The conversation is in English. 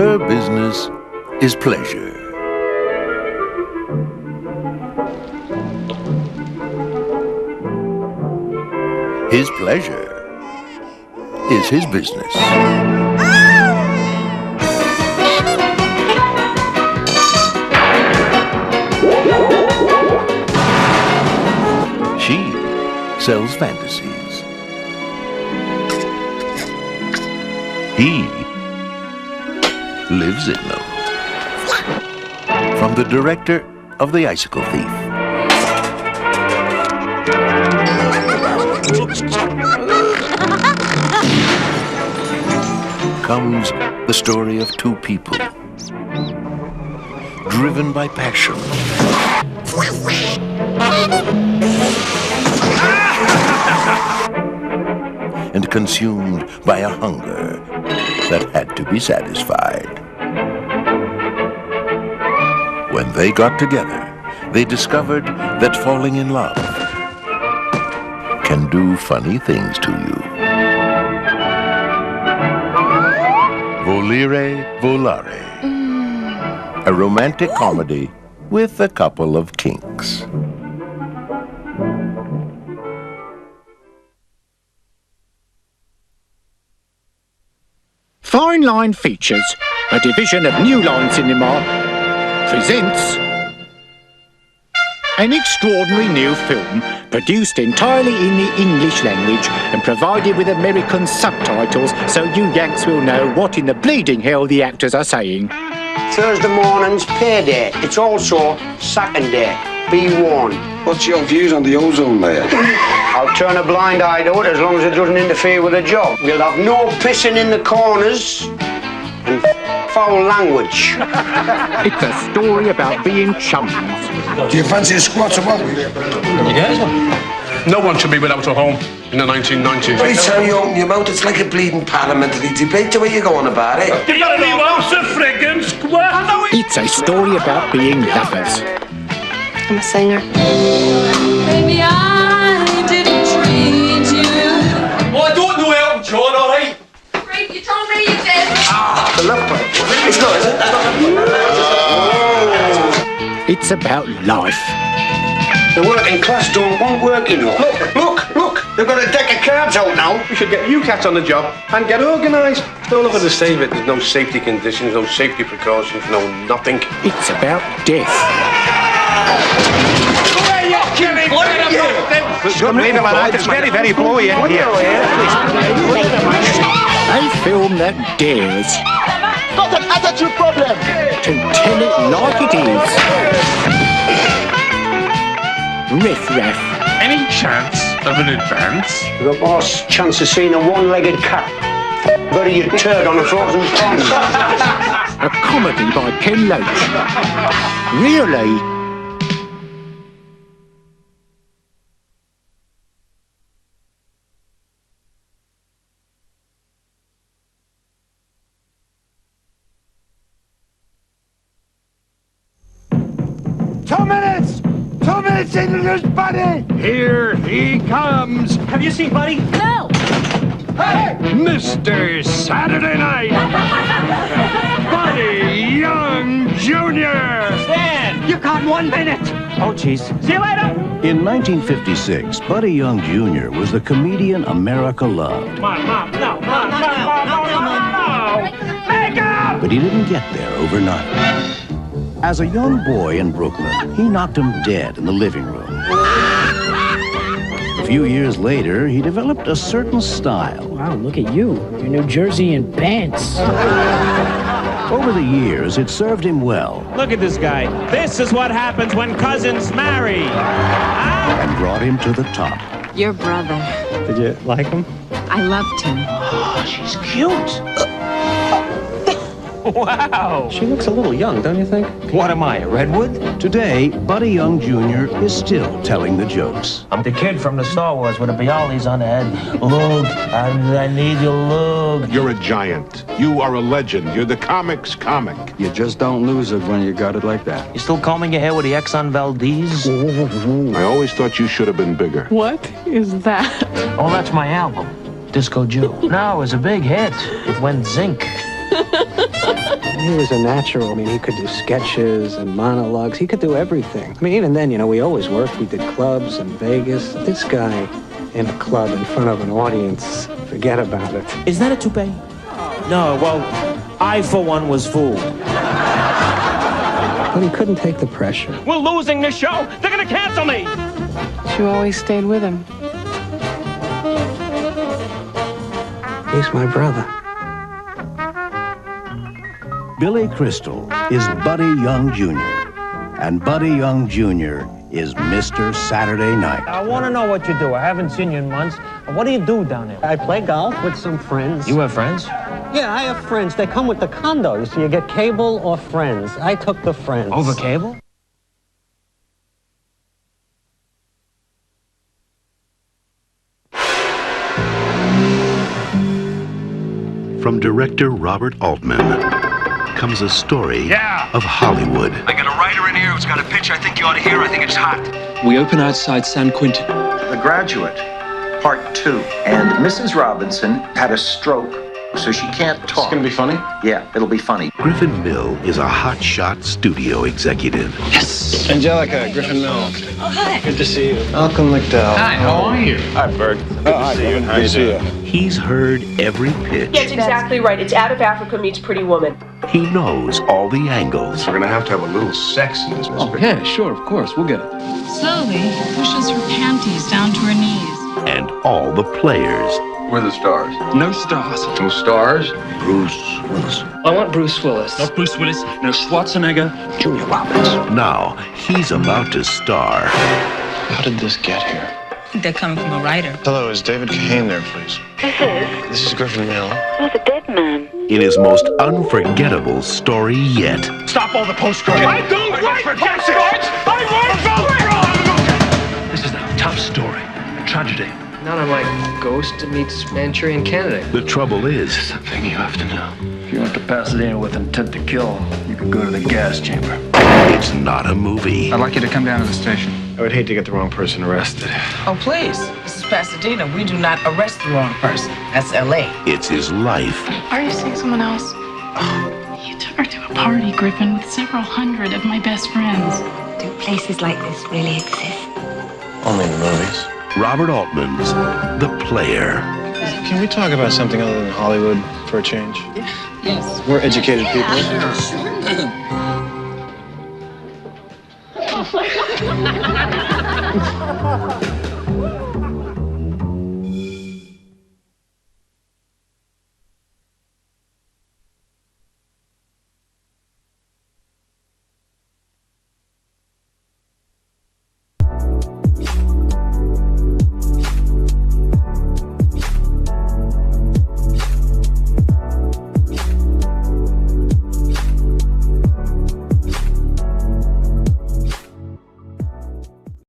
Her business is pleasure. His pleasure is his business. She sells fantasies. He lives in them. From the director of The Icicle Thief. Comes the story of two people, driven by passion, and consumed by a hunger that had to be satisfied. When they got together, they discovered that falling in love can do funny things to you. Volere Volare. A romantic comedy with a couple of kinks. Fine Line Features, a division of New Line Cinema, presents an extraordinary new film produced entirely in the English language and provided with American subtitles so you Yanks will know what in the bleeding hell the actors are saying. Thursday morning's payday. It's also second day. Be warned. What's your views on the ozone layer? I'll turn a blind eye to it as long as it doesn't interfere with the job. We'll have no pissing in the corners and foul language. It's a story about being chums. Do you fancy a squat or what? Yes. No one should be without a home in the 1990s. Every time you open your mouth, it's like a bleeding parliamentary debate. The way you're going about it. It's a story about being lovers. I'm a singer. Maybe I didn't treat you. Well, I don't know Elton John, all right? Great, you told me you did. The love part. It's not, is it? It's about life. The working class don't want work, you know. Look. They've got a deck of cards out now. We should get you cats on the job and get organised. Don't look at the save it. There's no safety conditions, no safety precautions, no nothing. It's about death. Leave him alone. It's very, very blowy in here. A film that dares Got an attitude problem. to tell it like it is. Riff Raff. Any chance of an advance? The boss chance of seeing a one-legged cat. Bury your turd on a frozen pond. A comedy by Ken Loach. Really? Two minutes into this, Buddy. Here he comes. Have you seen Buddy? No. Hey! Mr. Saturday Night. Buddy Young Jr. Stan, you got 1 minute. Oh, jeez. See you later. In 1956, Buddy Young Jr. was the comedian America loved. Mom, no. Make up! But he didn't get there overnight. As a young boy in Brooklyn, he knocked him dead in the living room. A few years later, he developed a certain style. Wow, look at you. Your New Jersey in pants. Over the years, it served him well. Look at this guy. This is what happens when cousins marry. And brought him to the top. Your brother. Did you like him? I loved him. Oh, she's cute. Wow. She looks a little young, don't you think? What am I, a redwood? Today, Buddy Young Jr. is still telling the jokes. I'm the kid from the Star Wars with the Bialys on the head. Look, I need you, look. You're a giant. You are a legend. You're the comics comic. You just don't lose it when you got it like that. You still combing your hair with the Exxon Valdez? I always thought you should have been bigger. What is that? Oh, that's my album, Disco Jew. No, it was a big hit. It went zinc. He was a natural. I mean, he could do sketches and monologues. He could do everything. I mean, even then, you know, we always worked. We did clubs in Vegas. This guy in a club in front of an audience, forget about it. Is that a toupee? No, well, I, for one, was fooled. But he couldn't take the pressure. We're losing the show. They're going to cancel me. You always stayed with him. He's my brother. Billy Crystal is Buddy Young Jr., and Buddy Young Jr. is Mr. Saturday Night. I want to know what you do. I haven't seen you in months. What do you do down there? I play golf with some friends. You have friends? Yeah, I have friends. They come with the condo. You see, you get cable or friends. I took the friends. Over cable? From director Robert Altman comes a story of Hollywood. I got a writer in here who's got a pitch I think you ought to hear. I think it's hot. We open outside San Quentin. The Graduate, Part 2. And Mrs. Robinson had a stroke, so she can't talk. It's gonna be funny? Yeah, it'll be funny. Griffin Mill is a hotshot studio executive. Yes! Angelica, Griffin Mill. Oh, hi. Good to see you. Malcolm McDowell. Hi, how are you? Hi, Bert. Good to see you. How you doing? He's heard every pitch. That's exactly right. It's Out of Africa meets Pretty Woman. He knows all the angles. We're gonna have to have a little sex in this, Miss Oh, yeah, sure, of course. We'll get it. Slowly pushes her panties down to her knees. And all the players. We're the stars. No stars. No stars? Bruce Willis. I want Bruce Willis. Not Bruce Willis, no Schwarzenegger, Julia Roberts. Now, he's about to star. How did this get here? They're coming from a writer. Hello, is David Kahane there, please? This is Griffin Mill. Who's a dead man? In his most unforgettable story yet. Stop all the post-credit. I don't write post-cards! I write post-cards! This is a tough story, a tragedy. Not unlike Ghost meets Manchurian Candidate. The trouble is, Something you have to know. If you went to Pasadena with intent to kill, you could go to the gas chamber. it's not a movie. I'd like you to come down to the station. I would hate to get the wrong person arrested. Oh, please. This is Pasadena. We do not arrest the wrong person. That's L.A. It's his life. Are you seeing someone else? You took her to a party, Griffin, with several hundred of my best friends. Do places like this really exist? Only in the movies. Robert Altman's The Player. Can we talk about something other than Hollywood for a change? Yes. We're educated people. Sure.